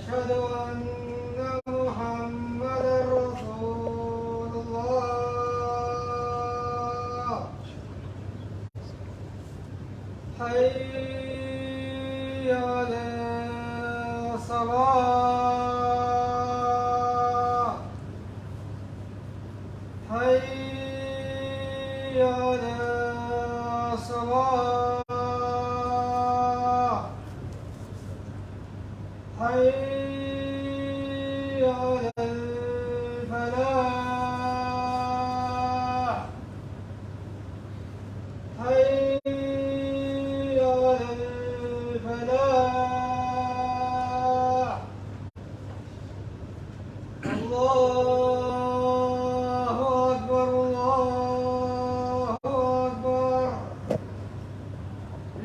أشهد أن محمدا رسول الله. حي على الصلاة. حي على الصلاة. حي على الفلاح. حي على الفلاح. الله أكبر الله أكبر.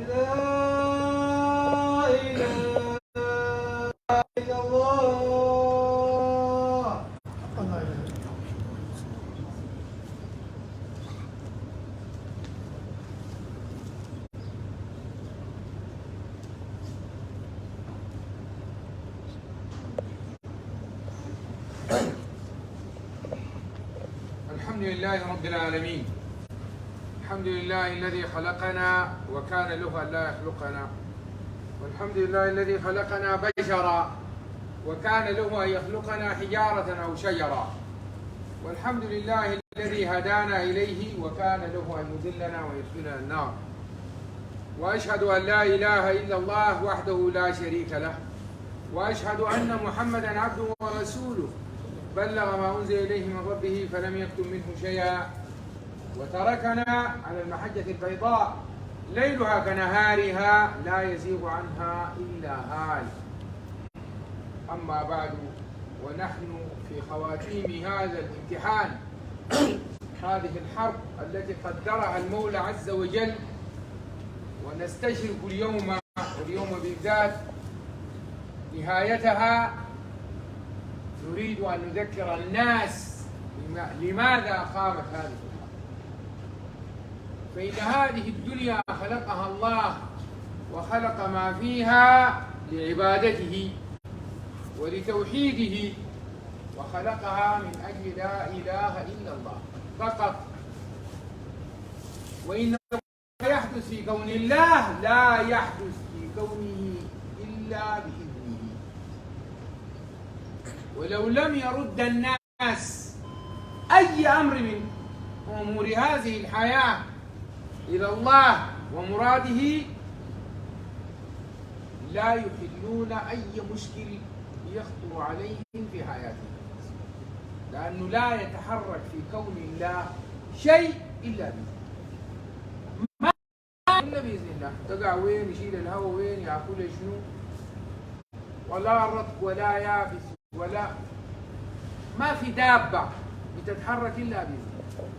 لا إله إلا الله. الحمد لله رب العالمين. الحمد لله الذي خلقنا وكان له أن لا يخلقنا، والحمد لله الذي خلقنا بشرا وكان له أن يخلقنا حجارة أو شجرا، والحمد لله الذي هدانا إليه وكان له أن يذلنا ويدخلنا النار. وأشهد أن لا إله إلا الله وحده لا شريك له، وأشهد أن محمدا عبده ورسوله بلغ ما أنزل إليه من ربه فلم يكتم منه شيئا، وتركنا على المحجة البيضاء ليلها كنهارها لا يزيغ عنها إلا هالك. أما بعد، ونحن في خواتيم هذا الامتحان، هذه الحرب التي قدرها المولى عز وجل، ونستشرف اليوم بالذات نهايتها، نريد أن نذكر الناس لماذا قامت هذه الحرب. فإن هذه الدنيا خلقها الله وخلق ما فيها لعبادته ولتوحيده، وخلقها من أجل لا إله إلا الله فقط. وإن ما يحدث في كون الله لا يحدث في كونه إلا بإذنه. ولو لم يرد الناس أي أمر من أمور هذه الحياة إلى الله ومراده لا يحلون أي مشكل يخطر عليهم في حياتهم، لأنه لا يتحرك في كون الله شيء إلا بإذنه. ما إلا بإذن الله. تقع وين، يشيل الهواء وين، يأكل شنو، ولا رطب ولا يابس ولا ما في دابة بتتحرك إلا بإذنه.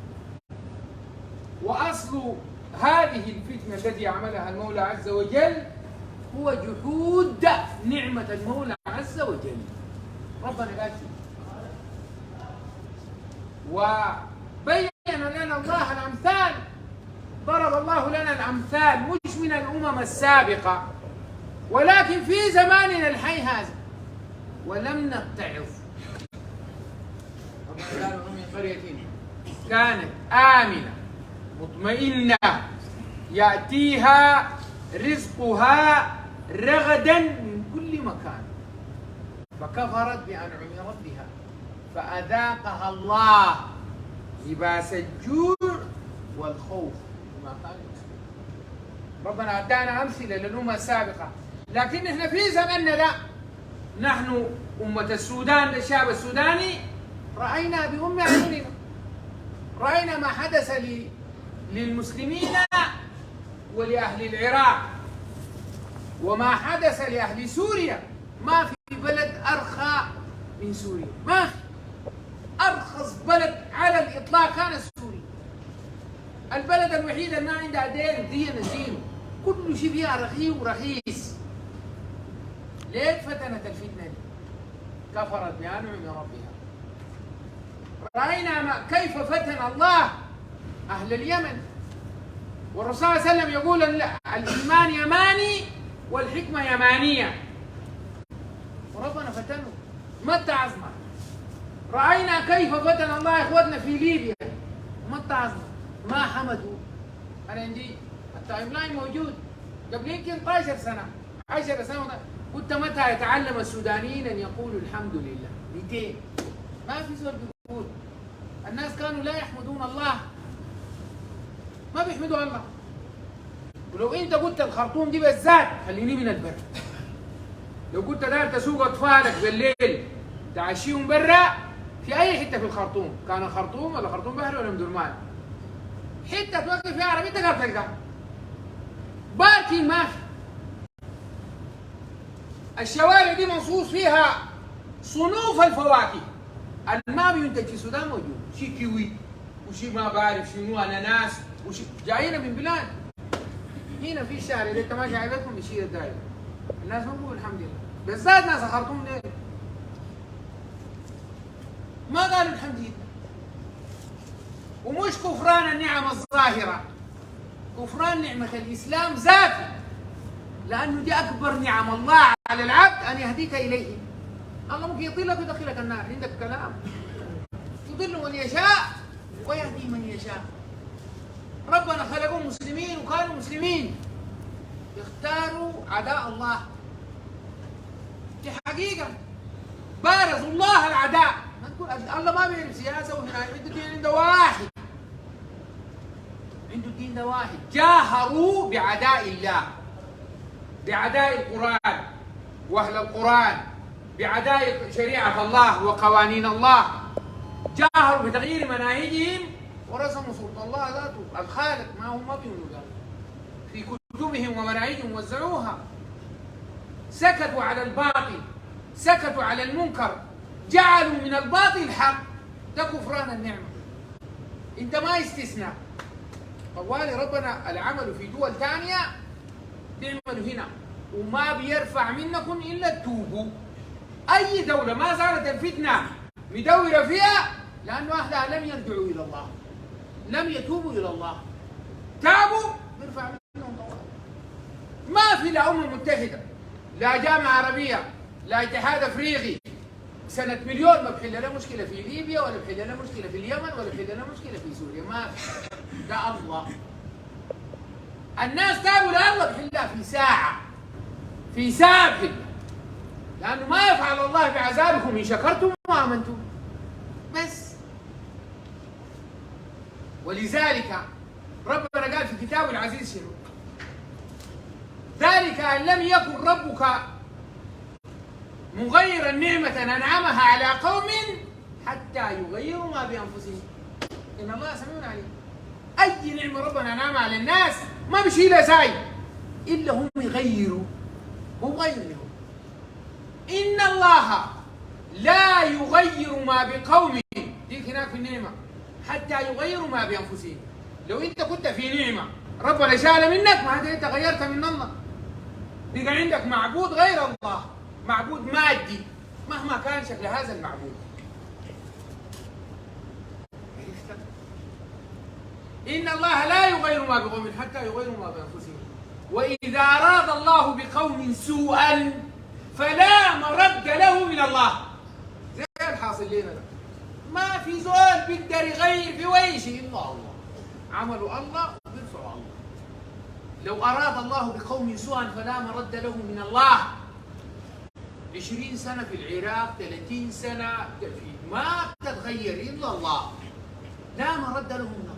وأصل هذه الفتنة التي عملها المولى عز وجل هو جحود نعمة المولى عز وجل. ربنا قال وبين لنا الله الأمثال، ضرب الله لنا الأمثال مش من الأمم السابقة ولكن في زماننا الحي هذا، ولم نتعظ. ربنا قال من قرية كانت آمنة مطمئنة يأتيها رزقها رغدا من كل مكان فكفرت بأنعم ربها فأذاقها الله لباس الجوع والخوف بما كانوا يكسبون. ربنا أدانا أمثلة للأمم السابقة، لكن احنا في زمننا لا. نحن أمة السودان، الشعب السوداني، رأينا بأم أعيننا، رأينا ما حدث للمسلمين ولأهل العراق، وما حدث لأهل سوريا. ما في بلد أرخى من سوريا، ما في. أرخص بلد على الإطلاق كانت سوريا. البلد الوحيد اللي ما عندها دين زيرو، كل شيء فيها رخيص ورخيص. ليه فتنت الفتنة دي؟ كفرت بأنعم ربها. رأينا كيف فتن الله أهل اليمن، والرسول صلى الله عليه وسلم يقول الإيمان يماني والحكمة يمانية، وربنا فتن ما اتعظنا. رأينا كيف فتن الله إخوتنا في ليبيا ما اتعظنا، ما حمدوا. أنا عندي التايم لاين موجود قبل يمكن 12 سنة 10 سنة. قلت متى يتعلم السودانيين أن يقولوا الحمد لله؟ 200 ما في زول بيقول. الناس كانوا لا يحمدون الله، ما بيحمدوا الله. ولو انت قلت الخرطوم دي بالذات خليني من البر، لو كنت داير تسوق اطفالك بالليل تعشيهم برا في اي حته في الخرطوم، كان خرطوم ولا خرطوم بحري ولا مدرمان، حته توقف فيها عربيتك تلقاها باركينج ما في. الشوارع دي منصوص فيها صنوف الفواكه ما بينتج في السودان موجود، شي كيوي وشي ما بعرف شنو اناناس وشي جايين من بلاد. هنا في الشارع اللي انت ماشي عليكم بيشيل الدايره، الناس ما بيقولوا الحمد لله، بالذات ناس الخرطوم دي ما قالوا الحمد لله. ومش كفران النعم الظاهره، كفران نعمه الاسلام ذاته، لانه دي اكبر نعم الله على العبد ان يهديك اليه. الله ممكن يضلك ويدخلك النار، عندك كلام. يضل من يشاء ويهدي من يشاء. ربنا خلقهم مسلمين وكانوا مسلمين، اختاروا عداء الله. دي حقيقة بارزوا الله العداء. ما تقول الله ما بيعرف سياسة وهنا عنده الدين عنده واحد، عنده الدين ده واحد. جاهروا بعداء الله، بعداء القرآن وأهل القرآن، بعداء شريعة الله وقوانين الله. جاهروا بتغيير مناهجهم ورسموا صورة الله ذاته الخالق، ما هم ما بيقولوا ذلك في كتبهم ومناهجهم وزعوها. سكتوا على الباطل، سكتوا على المنكر، جعلوا من الباطل حق. ده كفران النعمة، انت ما استثناء. طوالي ربنا العمل في دول ثانية بيعملوا هنا، وما بيرفع منكم الا التوبوا. اي دولة ما زالت الفتنة مدورة فيها لانه اهلها لم يرجعوا الى الله، لم يتوبوا الى الله. تابوا بيرفع منهم طوال. ما في لا امم متحدة، لا جامعة عربية، لا اتحاد افريقي سنة مليون ما بحل لنا مشكلة في ليبيا، ولا بحل لنا مشكلة في اليمن، ولا بحل لنا مشكلة في سوريا. ما في. ده الله. الناس تابوا لله بحلها في ساعة، في ساعة بحلها، لأنه ما يفعل الله بعذابكم إن شكرتم وآمنتم. بس ولذلك ربنا قال في كتابه العزيز شنو؟ ذلك أن لم يكن ربك مغيرا نعمة أنعمها على قوم حتى يغيروا ما بأنفسهم إن الله سميع عليم. أي نعمة ربنا أنعمها على الناس ما بيشيلها زي إلا هم يغيروا، هم غير لهم. إن الله لا يغير ما بقوم، ديك هناك في النعمة، حتى يغيروا ما بأنفسهم. لو أنت كنت في نعمة ربنا شال منك، ما أنت غيرت من الله، بقى عندك معبود غير الله، معبود مادي مهما كان شكل هذا المعبود. إن الله لا يغير ما بقوم حتى يغيروا ما بأنفسهم، وإذا أراد الله بقوم سوءا فلا مرد له من الله. زي الحاصل لنا ده، ما في زول بيقدر يغير في أي شيء إلا الله. عملوا الله وبيرفعوا الله. لو أراد الله بقوم سوءا فلا مرد له من الله. 20 سنة في العراق، 30 سنة ما بتتغير إلا الله، لا مرد له من الله.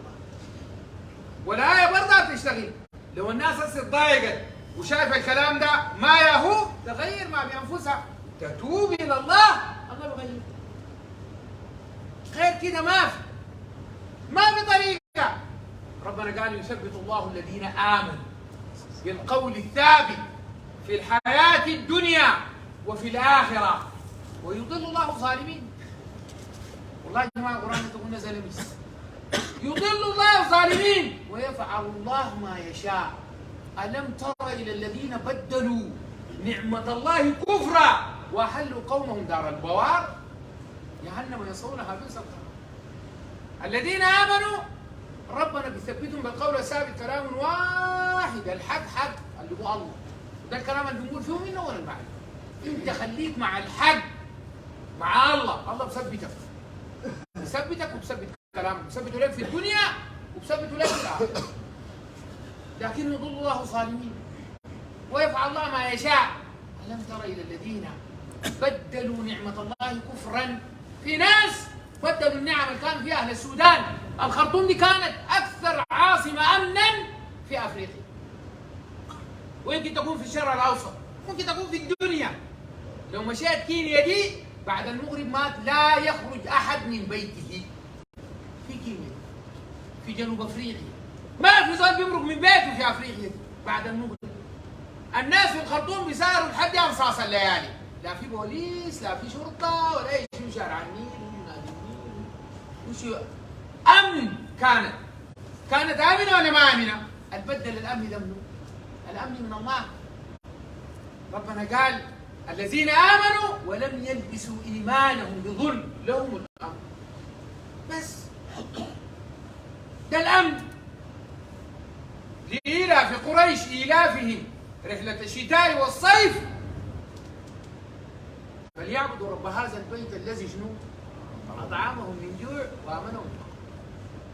والآية برضه بتشتغل. لو الناس هسه اتضايقت وشايف الكلام ده ما يهو تغير ما بأنفسها، تتوب إلى الله، الله بغير. غير كده ما في طريقة. ربنا قال يثبت الله الذين آمنوا بالقول الثابت في الحياة الدنيا وفي الآخرة ويضل الله الظالمين. والله يا جماعة القرآن تقول نزل مس. يضل الله الظالمين ويفعل الله ما يشاء. ألم تر إلى الذين بدلوا نعمة الله كفرا وأحلوا قومهم دار البوار جهنم يصلونها بئس القرار. الذين آمنوا ربنا بيثبتهم بالقول الثابت، كلام واحد، الحق حق اللي هو الله. ده الكلام اللي بنقول فيه منه ولا المعنى. انت خليك مع الحق مع الله، الله بثبتك، بثبتك وبثبت كلامك، بثبته لك في الدنيا وبثبته لك في الاخره. لكن يضل الله الظالمين ويفعل الله ما يشاء. ألم تر إلى الذين بدلوا نعمة الله كفرا؟ في ناس بدلوا النعم اللي كان فيها أهل السودان. الخرطوم دي كانت أكثر عاصمة أمنا في أفريقيا، ويمكن تكون في الشرق الأوسط، ممكن تكون في الدنيا. لو مشيت كينيا دي بعد المغرب مات لا يخرج أحد من بيته. في كينيا، في جنوب أفريقيا، ما في زول بيمرق من بيته في أفريقيا بعد المغرب. الناس في الخرطوم بيساروا لحد أنصاص الليالي، لا في بوليس لا في شرطة ولا أي شيء. شارع النيل ونادي النيل وشو أمن. كانت آمنة ولا ما آمنة؟ البدل الأمن ده منه؟ الأمن من الله. ربنا قال الذين آمنوا ولم يلبسوا إيمانهم بظلم لهم الأمن. بس ده الأمن. لإيلاف قريش إيلافهم رحلة الشتاء والصيف فليعبدوا رب هذا البيت الذي شنو؟ أطعمهم من جوع وآمنهم من خوف.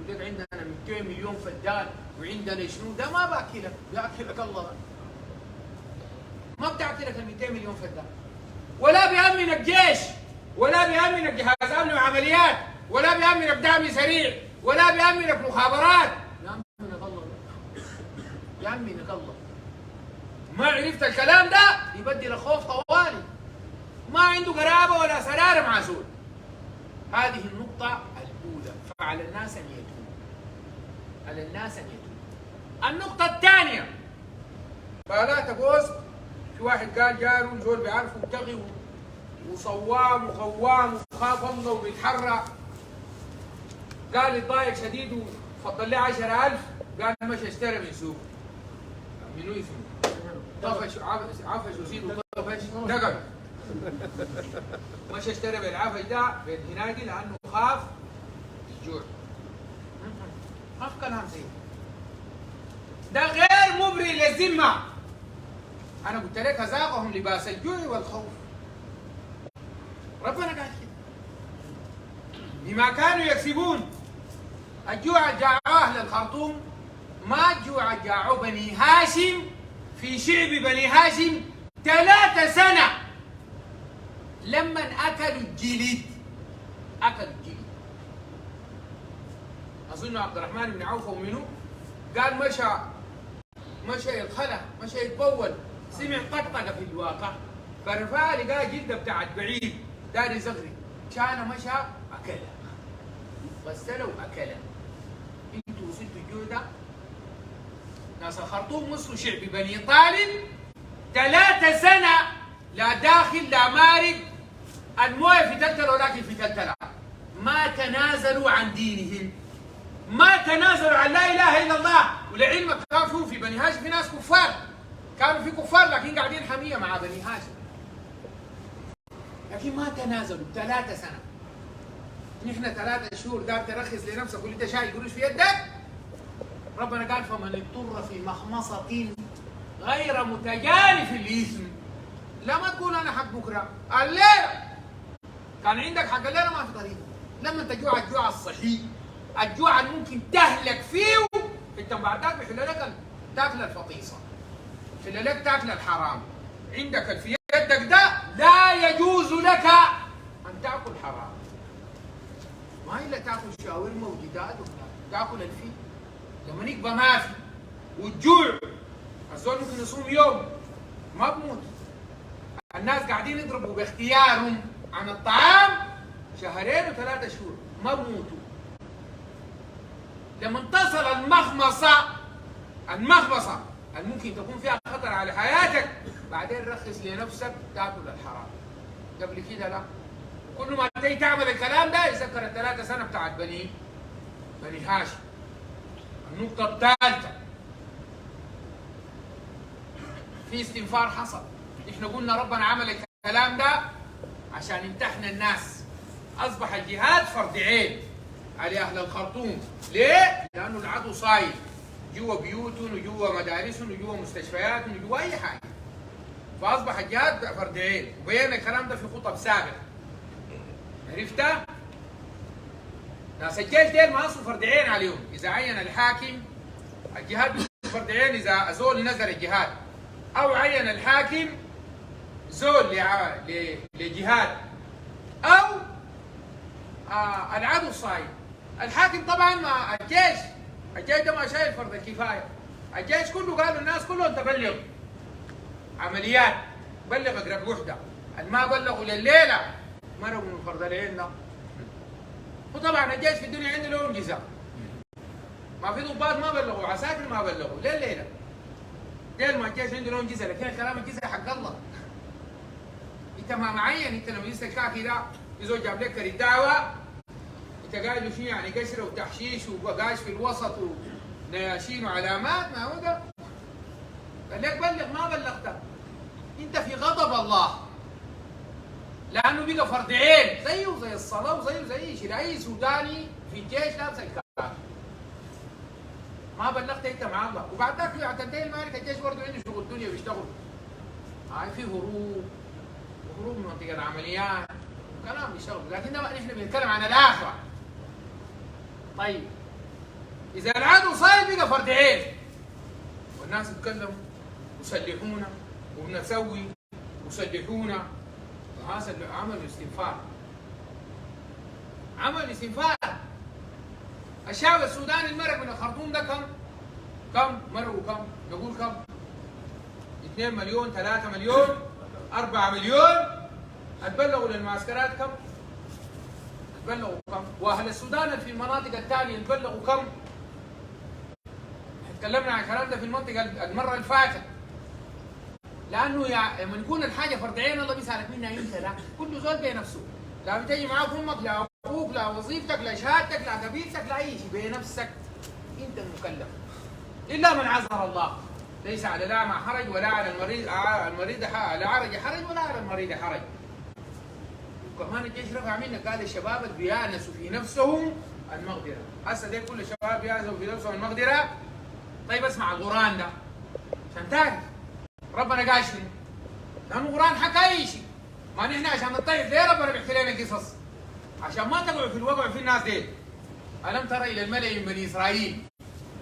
يقول لك عندنا 200 مليون فدان وعندنا شنو؟ ده ما باكلك، بياكلك الله. ما بتاكلك ال 200 مليون فدان، ولا بيأمنك جيش، ولا بيأمنك جهاز أمن وعمليات، ولا بيأمنك دعم سريع، ولا بيأمنك مخابرات. يأمنك الله، يأمنك الله. ما عرفت الكلام ده يبدل الخوف طوالي. ما عنده قرابه ولا سراره مع زول. هذه النقطة الأولى. فعلى الناس أن يتوبوا. على الناس أن يتوبوا. النقطة الثانية، فلا تقوس. في واحد قال جاره زول بيعرفه مبتغي وصوام وخوام وخاف الله وبيتحرى. قال اتضايق شديد وفضل لي 10,000. قال مشى اشترى من سوق. منو اسمه؟ طفش عفش وسيد وطفش نقل. مش اشترى بالعفش ده بالهنادي لانه خاف الجوع. خاف كلام زي ده غير مبرئ للذمه. انا قلت لك ذاقهم لباس الجوع والخوف. ربنا قال كده بما كانوا يكسبون. الجوع جاعوا اهل الخرطوم، ما الجوع جاعوا بني هاشم. في شعب بني هاشم 3 سنة لما أكلوا الجلد. أكلوا الجلد. أظن عبد الرحمن بن عوف ومنه قال مشى يتخلى، مشى يتبول، سمع طقطقة في الواقع فرفع لقى جلدة بتاعت بعيد داري زغري، كان مشى أكلها، غسله وأكلها. انتوا وصلتوا الجوع ده؟ ناس الخرطوم وصلوا شعب بني طالب 3 سنة لا داخل لا مارد، المويه في تلتلة ولكن في تلتلة. ما تنازلوا عن دينهم، ما تنازلوا عن لا اله الا الله. ولعلمك كان في بني هاشم في ناس كفار، كانوا في كفار لكن قاعدين حمية مع بني هاشم، لكن ما تنازلوا 3 سنة. نحن 3 شهور دار ترخص لنفسك وانت شايل قروش في يدك. ربنا قال فمن اضطر في مخمصة غير متجانف للإثم. لا ما تقول أنا حق بكرة، الليلة كان عندك حق الليلة ما في طريق. لما تجوع الجوع الصحي، الجوع اللي ممكن تهلك فيه، أنت بعد ذاك بيحل لك تاكل الفطيصة، بيحل لك تاكل الحرام. عندك في يدك ده لا يجوز لك أن تاكل حرام. ما إلا تاكل شاورما وجداد تاكل الفيل. لما يبقى ما في والجوع الزول ممكن يصوم يوم ما بموت. الناس قاعدين يضربوا باختيارهم عن الطعام 2 و3 شهور ما بموتوا. لما تصل المخمصة الممكن تكون فيها خطر على حياتك، بعدين رخص لنفسك تاكل الحرام. قبل كده لا. كل ما تيجي تعمل الكلام ده يذكر ال3 سنة بتاعت بني هاشم. النقطة الثالثة، في استنفار حصل. نحن قلنا ربنا عمل الكلام ده عشان يمتحن الناس. أصبح الجهاد فرض عين على أهل الخرطوم. ليه؟ لأنه العدو صاير جوا بيوتهم وجوا مدارسهم وجوا مستشفياتهم وجوا أي حاجة. فأصبح الجهاد فرض عين. وبينا الكلام ده في خطب سابقة. عرفتها؟ ناس الجيش ديل ما اصله فرد عين عليهم، اذا عين الحاكم الجهاد فرد عين، اذا زول نزل الجهاد او عين الحاكم زول لجهاد او العدو الصايم. الحاكم طبعا ما الجيش ده ما شايل فرض الكفايه، الجيش كله قالوا الناس كلهم تبلغ عمليات، بلغ اقرب وحده، ما بلغوا لليله مروا من فرض العين ده. وطبعا الجيش في الدنيا عنده له انجزه، ما في ضباط ما بلغوا، عساكر ما بلغوا لليله. ديل ما الجيش عنده له انجزه، لكن الكلام الجزء حق الله. انت ما معين، انت لما يجي الكاكي ده يزول جاب لك الدعوه، انت قايل له شيء يعني قشره وتحشيش وبقاش في الوسط ونياشين وعلامات، ما هو ده. قال لك بلغ، ما بلغت انت في غضب الله، لانه بقى فرض عين زيه زي الصلاه وزيه زي شيء. اي سوداني في الجيش لابس الكاكي، ما بلغت انت مع الله. وبعد ذاك يعتدي المالك الجيش برضه عنده شغل الدنيا بيشتغل، هاي في هروب من منطقه العمليات كلام بيشتغل، لكن ده نحن بنتكلم عن الاخره. طيب اذا العدو صاير بقى فرد عين والناس يتكلموا وسلحونا وبنسوي وسلحونا، وهذا عمل استنفار، عمل استنفار. الشعب السوداني المرق من الخرطوم ده كم مرقوا كم؟ نقول كم؟ 2 مليون، 3 مليون، 4 مليون. اتبلغوا للمعسكرات كم؟ اتبلغوا كم؟ واهل السودان في المناطق الثانيه اتبلغوا كم؟ تكلمنا عن الكلام ده في المنطقه المره اللي فاتت. لانه لما يكون الحاجه فرض عين الله بيسالك منها انت، لا كل زول بنفسه، لا بتجي معاك امك، لا ابوك، لا وظيفتك، لا شهادتك، لا قبيلتك، لا اي شيء، بنفسك انت المكلف. الا من عذر الله، ليس على الأعمى حرج ولا على المريض لا عرج حرج ولا على المريض حرج. وكمان الجيش رفع منك، قال الشباب بيانسوا في نفسهم المقدره. هسه دي كل الشباب بيانسوا في نفسهم المقدره. طيب اسمع القران ده عشان تعرف ربنا قال شنو؟ لانه القران حكى اي شيء، ما نحن عشان نطيب ليه ربنا بيحكي لنا قصص؟ عشان ما تقعوا في الوقع في الناس دي. الم ترى الى الملأ من بني اسرائيل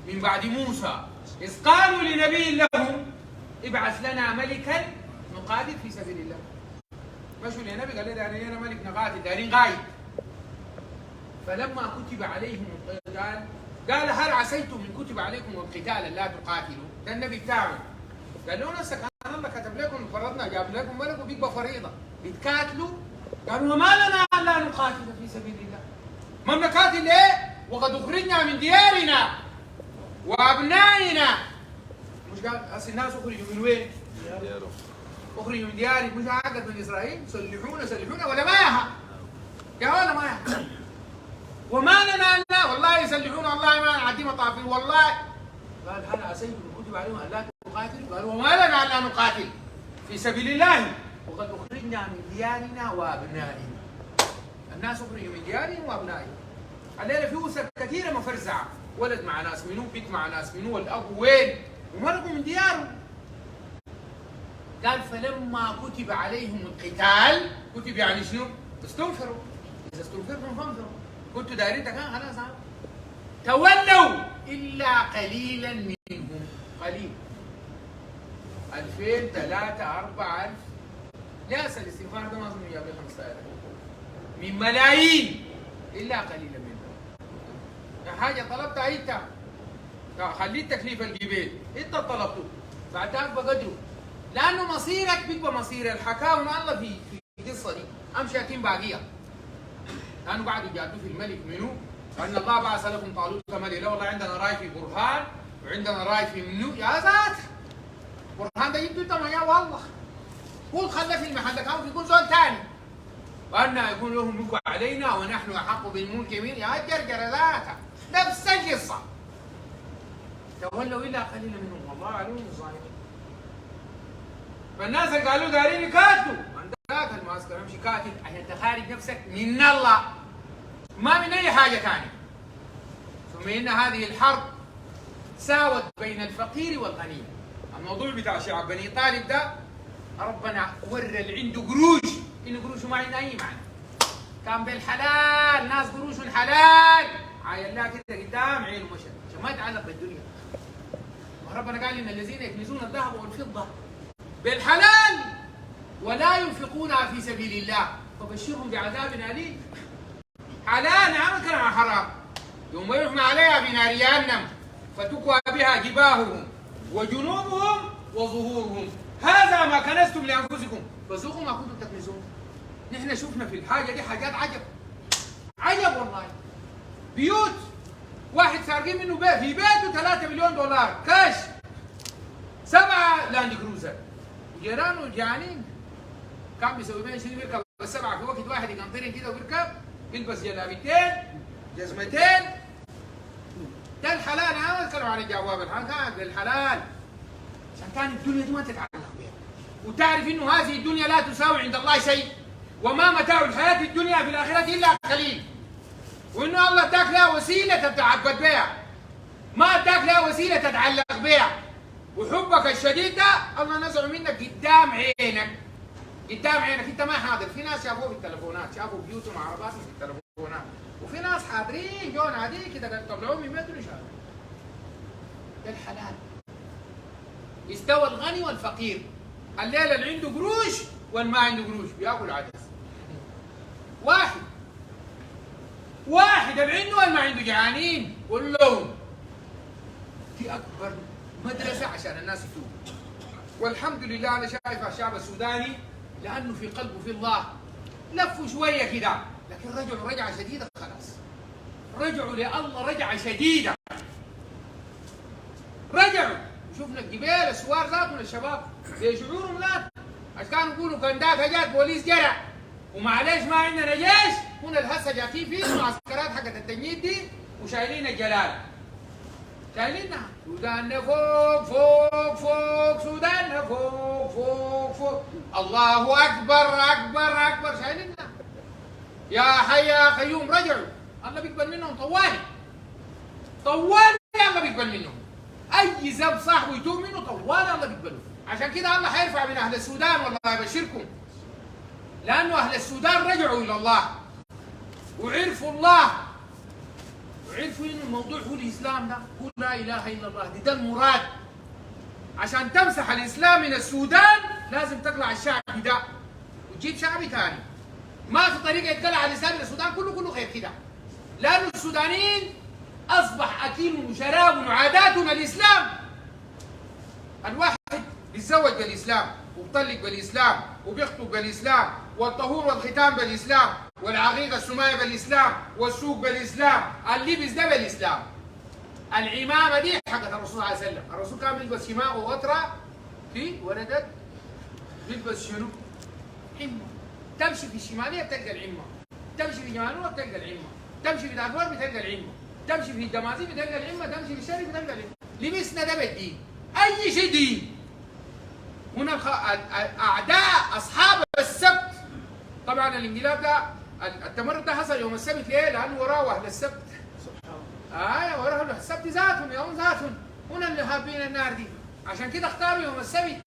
من بعد موسى إذ قالوا لنبي لهم ابعث لنا ملكا نقاتل في سبيل الله. مشوا للنبي قال له دارين ملك نقاتل، دارين قايد. فلما كتب عليهم القتال قال هل عسيتم من كتب عليكم القتال لا تقاتلوا؟ ده النبي بتاعهم قال له نفسك سبحان الله كتب لكم فرضنا جاب لكم ملك وبيبقى فريضه بتقاتلوا. قالوا وما لنا ان لا نقاتل في سبيل الله؟ ما بنقاتل ليه؟ وقد اخرجنا من ديارنا وابنائنا. مش قال اصل الناس اخرجوا من وين؟ اخرجوا من دياري، مش حقت من اسرائيل؟ سلحونا ولا ماها؟ يا ولا ماها؟ وما لنا لا والله يسلحونا والله ما نعدي مطافي والله. قال هل عسيتم ان كتب عليهم ان لا تقاتلوا؟ قالوا وما لنا الا نقاتل في سبيل الله وقد اخرجنا من ديارنا وابنائنا. الناس اخرجوا من ديارهم وابنائهم. الليله في اسر كثيره مفرزعه، ولد مع ناس منو، بيت مع ناس منو، والاب وين، ومرقوا من ديارهم. قال فلما كتب عليهم القتال، كتب يعني شنو؟ استنفروا. اذا استنفرتم فانفروا، كنتوا دايرين كان خلاص تولوا الا قليلا منهم. قليل 2000 3 4000. ليس الاستنفار ده ما اظن جاب لي 15,000 من ملايين الا قليلا منهم. حاجه طلبتها انت، خليت تكليف الجبال انت طلبته، بعدها بقدره، لانه مصيرك بيبقى مصير الحكاوي مع الله في القصه دي. امشي اتم باقيه، لانه بعد جادوا في الملك منو؟ ان الله بعث لكم طالوت ملك. لا والله عندنا راي في برهان وعندنا راي في منو. يا ذات برهان ده جبته انت ما يا والله، قول خلى في المحل كان في كل زول ثاني. وأن يكون لهم ملك علينا ونحن أحق بالملك من يا جرجر ذاتها نفس القصة. تولوا إلا قليلا منهم والله عليهم الظالمين. فالناس اللي قالوا دارين يقاتلوا عندك المعسكر امشي قاتل عشان تخارج نفسك من الله ما من أي حاجة ثانية. ثم إن هذه الحرب ساوت بين الفقير والغني. الموضوع بتاع شعب بني طالب ده ربنا ورى اللي عنده قروش إنه قروشه ما عنده أي معنى. كان بالحلال، ناس قروش حلال، عاين لها كده قدام عينه مشى عشان ما يتعلق بالدنيا. وربنا قال ان الذين يكنزون الذهب والفضه بالحلال ولا ينفقونها في سبيل الله فبشرهم بعذاب اليم. حلال نعم كلام حرام، يوم يحمى عليها بنار جهنم فتكوى بها جباههم وجنوبهم وظهورهم هذا ما كنزتم لانفسكم فذوقوا ما كنتم تكنزون. نحن شفنا في الحاجه دي حاجات عجب عجب والله. بيوت واحد سارقين منه بيت في بيته 3 مليون دولار كاش، 7 لاند كروزر، وجيرانه جعانين. كان بيسوي بين شنو بيركب السبعه في وقت واحد يقنطرين كده ويركب يلبس جلابيتين جزمتين. ده الحلال. انا اتكلم عن الجواب الحلال بالحلال عشان كان الدنيا دي ما تتعلق بها وتعرف انه هذه الدنيا لا تساوي عند الله شيء وما متاع الحياه الدنيا في الاخره الا قليل، وانه الله اداك لها وسيله تتعبد بها ما اداك لها وسيله تتعلق بها. وحبك الشديد ده الله نزعه منك قدام عينك قدام عينك. انت ما حاضر. في ناس شافوه في التلفونات، شافوا بيوتهم وعرباتهم في التلفونات، وفي ناس حاضرين جون عادي كده قاعد يطلعوهم من بيتهم يشافوا. ده الحلال. استوى الغني والفقير. الليله اللي عنده قروش واللي ما عنده قروش بياكل عدس. واحد اللي عنده واللي ما عنده جعانين كلهم. دي اكبر مدرسه عشان الناس يتوبوا. والحمد لله انا شايف الشعب السوداني لانه في قلبه في الله لفوا شويه كده، لكن رجعوا رجعه شديده خلاص. رجعوا لله رجعه شديده. رجعوا. شفنا الجبال السوار ذاتهم الشباب بشعورهم ذات عشان كانوا يقولوا كان داك جات بوليس جرع ومعليش ما عندنا جيش. هنا الهسه جاكين فيه المعسكرات حقت التجنيد دي وشايلين الجلال. شايلينها سوداننا فوق فوق فوق سوداننا فوق فوق فوق الله اكبر اكبر اكبر شايلينها. يا حي يا قيوم. رجعوا. الله بيقبل منهم طوالي طوالي. الله بيقبل منهم اي ذنب صاحبه يتوب منه طوالي الله بيقبله. عشان كده الله حيرفع من اهل السودان والله يبشركم، لانه اهل السودان رجعوا الى الله وعرفوا الله وعرفوا انه الموضوع هو الاسلام ده هو لا اله الا الله. ده المراد. عشان تمسح الاسلام من السودان لازم تقلع الشعب ده وتجيب شعبي ثاني. ما في طريقه يتقلع الاسلام من السودان كله غير كده، لانه السودانيين اصبح اكلهم وشرابهم وعاداتهم الاسلام. الواحد بيتزوج بالاسلام وبيطلق بالاسلام وبيخطب بالاسلام والطهور والختام بالاسلام والعقيقه السمايه بالاسلام والسوق بالاسلام اللبس ده بالاسلام. العمامه دي حقت الرسول صلى الله عليه وسلم. الرسول كان بيلبس شماغ وغطره في ولدت بيلبس شنو؟ عمه. تمشي في الشماليه بتلقى العمه، تمشي في جمالوه بتلقى العمه، تمشي في دارفور بتلقى العمه، تمشي في الدمازيغ بتلقى العمه، تمشي في الشرق بتلقى العمه. لبسنا ده بالدين. اي شيء دين. هنا اعداء اصحاب السبت. طبعا الانقلاب ده التمرد ده حصل يوم السبت. ليه؟ لانه وراه اهل السبت. وراه اهل السبت ذاتهم يوم ذاتهم. هنا اللي حابين النار دي. عشان كده اختاروا يوم السبت.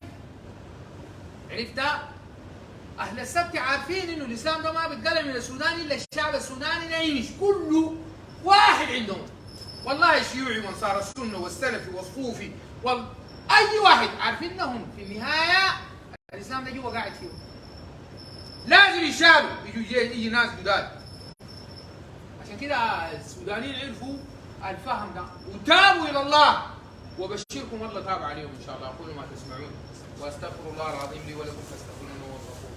عرفت؟ اهل السبت عارفين انه الاسلام ده ما بيتقلع من السودان الا الشعب السوداني نعيش كله واحد عندهم. والله الشيوعي وانصار السنه والسلفي والصوفي اي واحد عارفين انهم في النهايه الاسلام ده جوا قاعد فيه. لازم يشالوا يجي ناس جداد. عشان كده السودانيين عرفوا الفهم ده وتابوا الى الله. وبشركم الله تاب عليهم ان شاء الله. اقول ما تسمعون واستغفر الله العظيم لي ولكم فاستغفروه انه هو الغفور.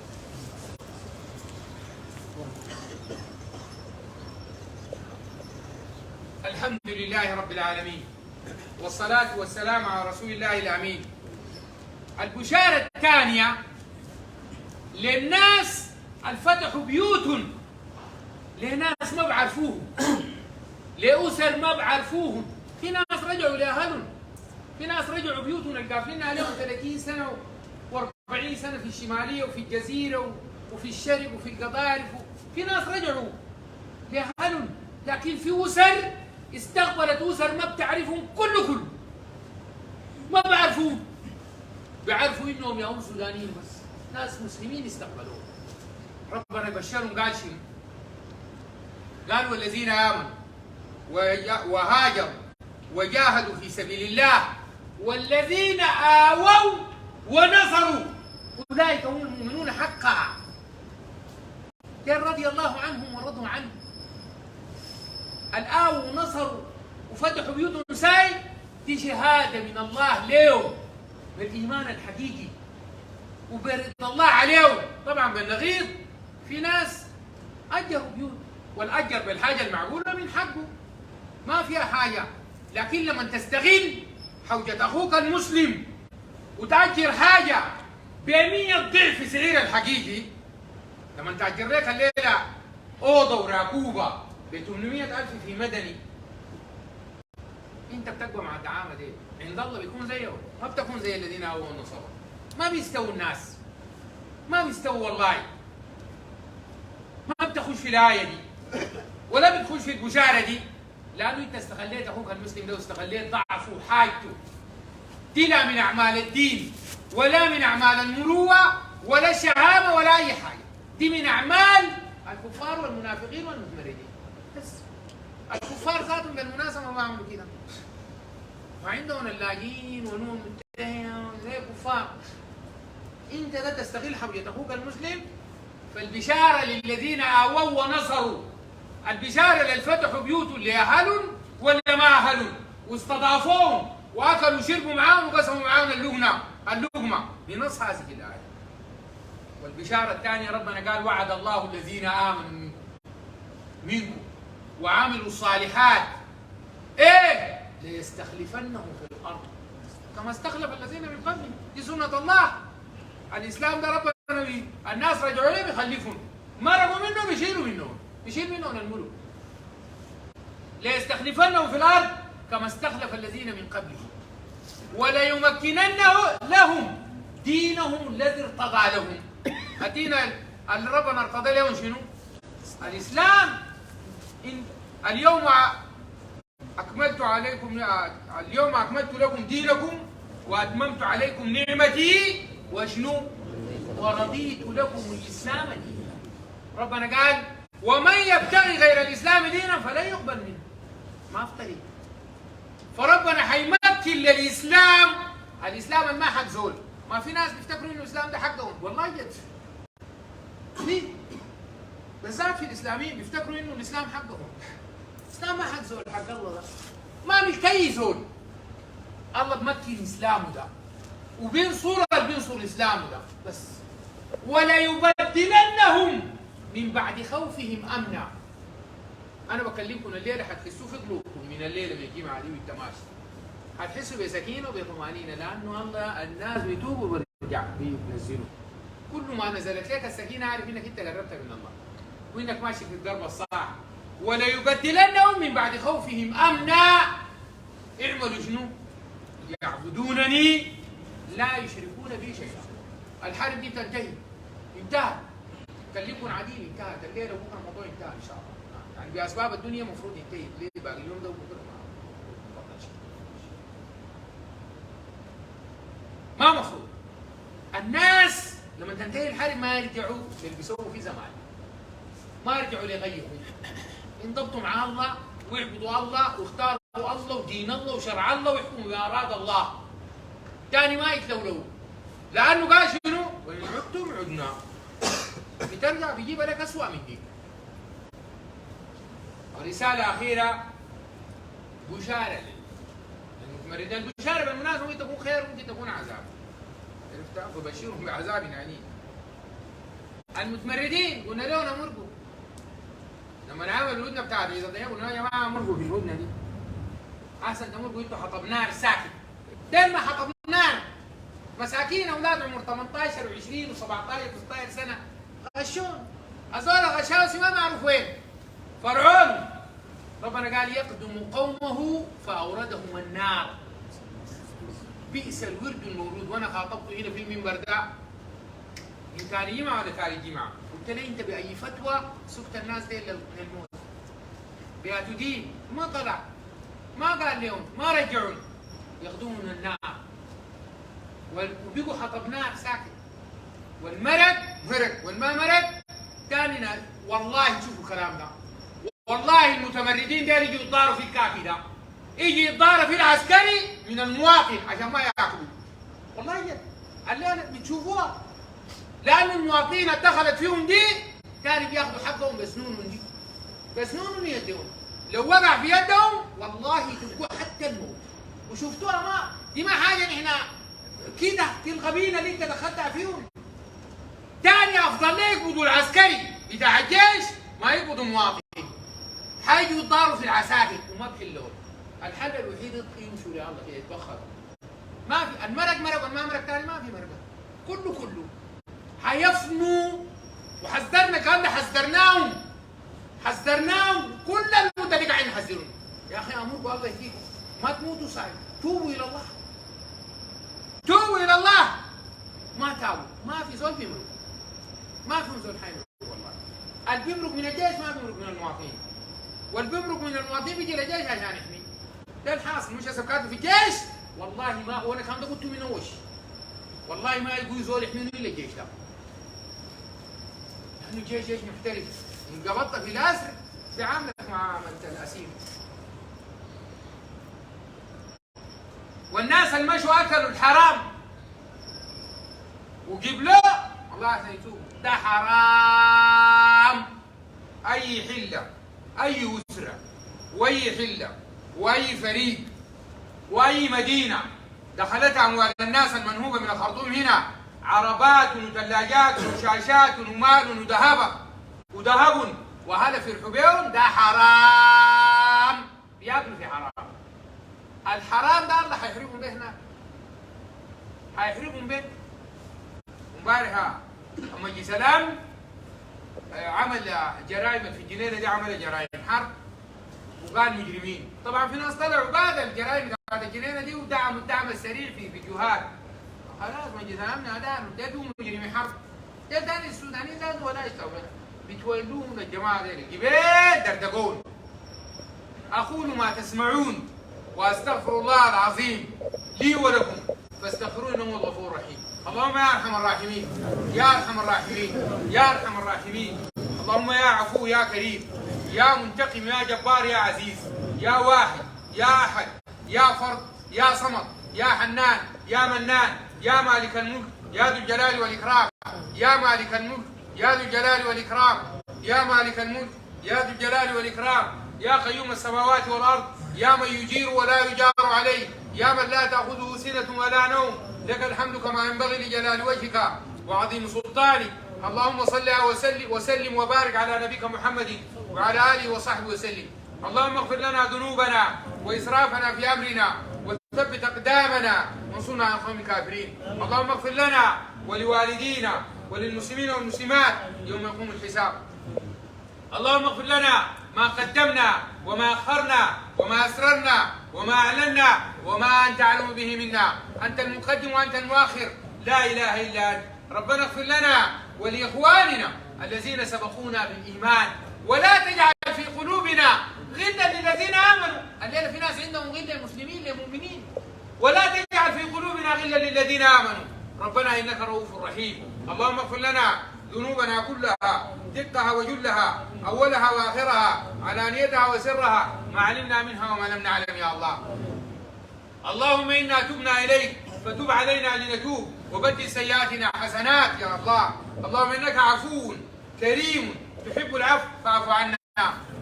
الحمد لله رب العالمين والصلاة والسلام على رسول الله الأمين. البشارة الثانية للناس الفتحوا بيوتهم لناس ما بعرفوهم، لأسر ما بعرفوهم. في ناس رجعوا لأهلهم، في ناس رجعوا بيوتهم القافلين عليهم 30 سنة و40 سنة في الشمالية وفي الجزيرة وفي الشرق وفي القضارف. في ناس رجعوا لأهلهم، لكن في أسر استقبلت أسر ما بتعرفهم كل ما بعرفوهم. بيعرفوا انهم يهم سودانيين بس، ناس مسلمين استقبلوهم. ربنا يبشرهم. قال شنو؟ قال والذين آمنوا وهاجروا وجاهدوا في سبيل الله والذين آووا ونصروا أولئك هم المؤمنون حقا. قال رضي الله عنهم ورضوا عنه. الآووا ونصروا وفتحوا بيوتهم ساي، دي شهادة من الله لهم بالإيمان الحقيقي وبرضا الله عليهم. طبعا بالنغيض في ناس أجروا بيوت، والأجر بالحاجة المعقولة من حقه ما فيها حاجة، لكن لما تستغل حوجة أخوك المسلم وتأجر حاجة ب100 ضعف سعرها الحقيقي، لما تأجر لك الليلة أوضة وراكوبة ب800,000 في مدني، أنت بتقوى مع الدعامة دي عند الله بيكون زيه، ما بتكون زي الذين آووا ونصروا. ما بيستووا الناس، ما بيستووا والله. ما بتخش في الآية دي ولا بتخش في البشارة دي، لأنه أنت استغليت أخوك المسلم ده واستغليت ضعفه وحاجته. دي لا من أعمال الدين ولا من أعمال المروءة ولا الشهامة ولا أي حاجة، دي من أعمال الكفار والمنافقين والمتمردين بس. الكفار ذاتهم بالمناسبة ما عملوا كده، وعندهم اللاجئين ونون متهم زي الكفار. أنت لا تستغل حوجة أخوك المسلم، فالبشارة للذين آووا ونصروا، البشارة اللي فتحوا بيوتهم لأهل ولا ما أهل واستضافوهم وأكلوا وشربوا معاهم وقسموا معاهم اللقمة بنص هذه الآية. والبشارة الثانية ربنا قال وعد الله الذين آمنوا منكم وعملوا الصالحات إيه ليستخلفنهم في الأرض كما استخلف الذين من قبلهم. دي سنة الله. الإسلام ده ربنا الناس رجعوا ليه بيخلفهم، مرقوا منهم بيشيل منهم الملك. ليستخلفنهم في الأرض كما استخلف الذين من قبلهم وليمكنن لهم دينهم الذي ارتضى لهم. الدين اللي ربنا ارتضى لهم شنو؟ الإسلام. اليوم أكملت لكم دينكم وأتممت عليكم نعمتي وشنو؟ ورضيت لكم الإسلام دينا. ربنا قال ومن يبتغي غير الإسلام دينا فلن يقبل منه. ما في طريق. فربنا حيمكن للإسلام، الإسلام ما حق زول. ما في ناس بيفتكروا إنه الإسلام ده حقهم، والله جد. ليه؟ بالذات في الإسلاميين بيفتكروا إنه الإسلام حقهم. الإسلام ما حق زول، حق الله ده. ما ملك أي زول. الله بمكن إسلامه ده وبينصر إسلامه ده بس. ولا يبدلنهم من بعد خوفهم أمنا. أنا بكلمكم الليلة حتحسوا في قلوبكم من الليلة من الجمعة دي والتماشي. حتحسوا بسكينة وبطمأنينة، لأنه الله الناس بيتوبوا وبيرجع بينزلوا. كل ما نزلت لك السكينة عارف إنك أنت قربت من الله وإنك ماشي في الدرب الصح. ولا يبدلنهم من بعد خوفهم أمنا. اعملوا شنو؟ يعبدونني لا يشركون بي شيئا. الحرب دي تنتهي، انتهت. كلمكم عديل انتهت الليله وبكره الموضوع انتهى ان شاء الله. يعني باسباب الدنيا المفروض ينتهي، ليه باقي اليوم ده وبكره ما مفروض. الناس لما تنتهي الحرب ما يرجعوا اللي بيسووا في زمان، ما يرجعوا ليغيروا، انضبطوا مع الله ويعبدوا الله واختاروا الله ودين الله وشرع الله ويحكموا بأراد الله. تاني ما يتلولوا، لأنه قال شنو؟ وإن عدتم عدنا. بترجع بيجيب لك أسوأ من دي. ورسالة أخيرة، بشارة للمتمردين. البشارة بالمناسبة ممكن تكون خير وممكن تكون عذاب. عرفت؟ فبشرهم بعذاب أليم. المتمردين قلنا لهم امرقوا. لما نعمل الهدنة بتاعت إذا ضيقوا قلنا يا جماعة امرقوا في الهدنة دي. أحسن تمرقوا أنتوا حطب نار ساكت. دين ما حطب نار. مساكين أولاد عمر 18 و20 و17 و16 سنة غشون. هذول غشاوسي ما معروف وين. فرعون ربنا قال يقدم قومه فأوردهم النار. بئس الورد المورود. وأنا خاطبته هنا في المنبر ده إن كان جمعة ولا كان جمعة، قلت له أنت بأي فتوى سبت الناس دي للموت؟ بياتوا دين ما طلع، ما قال لهم، ما رجعوا، ياخذون النار وبقوا حطب نار ساكت. والمرق مرق والما مرق ثاني ناس. والله شوفوا الكلام ده، والله المتمردين دول يجوا يتضاروا في الكافي ده، يجي يتضاروا في العسكري من المواطن عشان ما ياكلوا. والله جد الليله بتشوفوها، لأن المواطنين اتدخلت فيهم دي كانوا بياخذوا حقهم بسنون من دي، بسنون من يدهم، لو وقع في يدهم والله تلقوا حتى الموت. وشفتوها ما دي ما حاجه نحن كده في القبيله اللي انت دخلتها فيهم. تاني افضل ليه يقبضوا العسكري بتاع الجيش ما يقبضوا مواطن، حيجوا يتضاروا في العساكر وما بحلهم. الحل الوحيد يمشوا يا الله كده يتبخروا. ما في المرق مرق والما مرق تاني ما في مرقه، كله حيفنوا. وحذرنا كمان ده حذرناهم كل المده اللي قاعدين يحذرون. يا اخي امركم الله يهديكم ما تموتوا صايم، توبوا الى الله، توبوا الى الله. ما تابوا ما في زول بيمرق، ما في زول حيمرق. والله اللي بيمرق من الجيش ما بيمرق من المواطنين، واللي بيمرق من المواطنين بيجي للجيش عشان يحمي. ده الحاصل. مش هسه كاتب في الجيش والله ما، وانا كان ده قلت من اول والله ما يقول زول يحميني الا الجيش ده، لانه الجيش جيش محترف. انقبضت في الاسر بيعاملك معامله الاسير. والناس اللي مشوا اكلوا الحرام وقبلوه الله سيتوب. ده حرام. اي حله اي اسره واي حله واي فريق واي مدينه دخلتها اموال الناس المنهوبه من الخرطوم هنا، عربات وثلاجات وشاشات ومال وذهب وهلا في الحبيون، ده حرام. بياكلوا في حرام. الحرام ده الله حيحرقهم به هناك، حيحرقهم به. امبارح اما جي سلام عمل جرائم في الجنينه دي، عمل جرائم حرب وقال مجرمين. طبعا في ناس طلعوا بعد الجرائم بتاعت الجنينه دي ودعموا الدعم السريع في فيديوهات. خلاص ما جي سلام ناداهم ده مجرمي حرب. ده تاني السودانيين ده ولا يشتغلوا بتولوهم للجماعه دي جبال دردقون. اقول ما تسمعون واستغفر الله العظيم لي ولكم فاستغفروه انه هو الغفور الرحيم. اللهم يا ارحم الراحمين يا ارحم الراحمين يا ارحم الراحمين. اللهم يا عفو يا كريم يا منتقم يا جبار يا عزيز يا واحد يا احد يا فرد يا صمد يا حنان يا منان يا مالك الملك يا ذو الجلال والاكرام يا مالك الملك يا ذو الجلال والاكرام يا مالك الملك يا ذو الجلال والاكرام يا قيوم السماوات والارض يا من يجير ولا يجار عليه يا من لا تاخذه سنه ولا نوم. لك الحمد كما ينبغي لجلال وجهك وعظيم سلطانك. اللهم صل وسلم وبارك على نبيك محمد وعلى اله وصحبه وسلم. اللهم اغفر لنا ذنوبنا واسرافنا في امرنا وثبت اقدامنا وانصرنا على القوم الكافرين. اللهم اغفر لنا ولوالدينا وللمسلمين والمسلمات يوم يقوم الحساب. اللهم اغفر لنا ما قدمنا وما اخرنا وما اسررنا وما اعلنا وما انت اعلم به منا. انت المقدم وانت المؤخر، لا اله الا انت. ربنا اغفر لنا ولاخواننا الذين سبقونا بالايمان ولا تجعل في قلوبنا غلا للذين امنوا. الليله في ناس عندهم غل للمسلمين للمؤمنين. ولا تجعل في قلوبنا غلا للذين امنوا ربنا انك رؤوف رحيم. اللهم اغفر لنا ذنوبنا كلها دقها وجلها اولها واخرها علانيتها وسرها ما علمنا منها وما لم نعلم يا الله. اللهم انا تبنا اليك فتب علينا لنتوب وبدل سيئاتنا حسنات يا الله. اللهم انك عفو كريم تحب العفو فاعف عنا.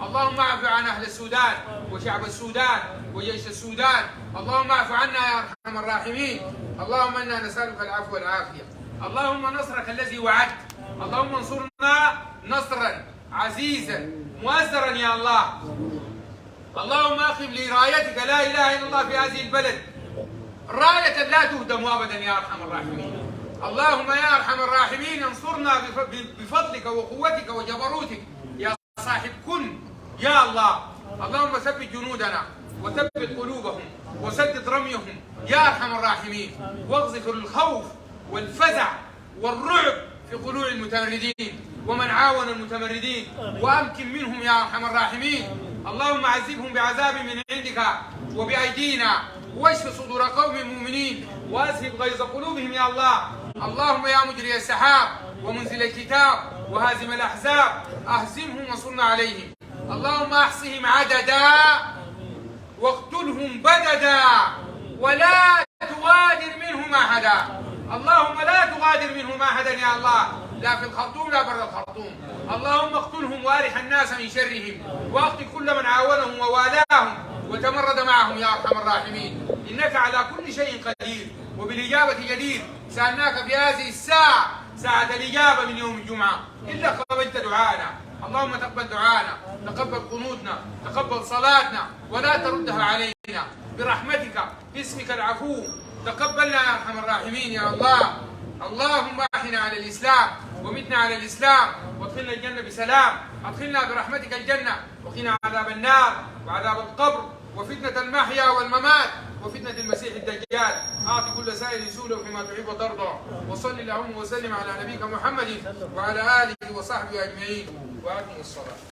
اللهم اعف عن اهل السودان وشعب السودان وجيش السودان. اللهم اعف عنا يا ارحم الراحمين. اللهم انا نسالك العفو والعافيه. اللهم نصرك الذي وعدت. اللهم انصرنا نصرا عزيزا مؤزرا يا الله. اللهم اقم لرايتك لا اله الا الله في هذه البلد رايه لا تهدم ابدا يا ارحم الراحمين. اللهم يا ارحم الراحمين انصرنا بفضلك وقوتك وجبروتك يا صاحب كن يا الله. اللهم ثبت جنودنا وثبت قلوبهم وسدد رميهم يا ارحم الراحمين. واقذف الخوف والفزع والرعب في قلوب المتمردين ومن عاون المتمردين وامكن منهم يا ارحم الراحمين. اللهم عذبهم بعذاب من عندك وبايدينا واشف صدور قوم مؤمنين واذهب غيظ قلوبهم يا الله. اللهم يا مجري السحاب ومنزل الكتاب وهازم الاحزاب اهزمهم وانصرنا عليهم اللهم احصهم عددا واقتلهم بددا ولا تغادر منهم احدا. اللهم لا تغادر منهم احدا يا الله، لا في الخرطوم لا برا الخرطوم. اللهم اقتلهم وارح الناس من شرهم، واقتل كل من عاونهم ووالاهم وتمرد معهم يا ارحم الراحمين، انك على كل شيء قدير وبالاجابه جدير. سالناك في هذه الساعه، ساعه الاجابه من يوم الجمعه، الا قبلت دعانا. اللهم تقبل دعانا، تقبل قنوتنا، تقبل صلاتنا، ولا تردها علينا برحمتك باسمك العفو. تقبلنا يا ارحم الراحمين يا الله. اللهم احنا على الاسلام ومتنا على الاسلام، وادخلنا الجنه بسلام. ادخلنا برحمتك الجنه، وقنا عذاب النار وعذاب القبر وفتنه المحيا والممات وفتنه المسيح الدجال. اعط كل سائل سؤله فيما تحب وترضى، وصل اللهم وسلم على نبيك محمد وعلى اله وصحبه اجمعين، واقم الصلاه.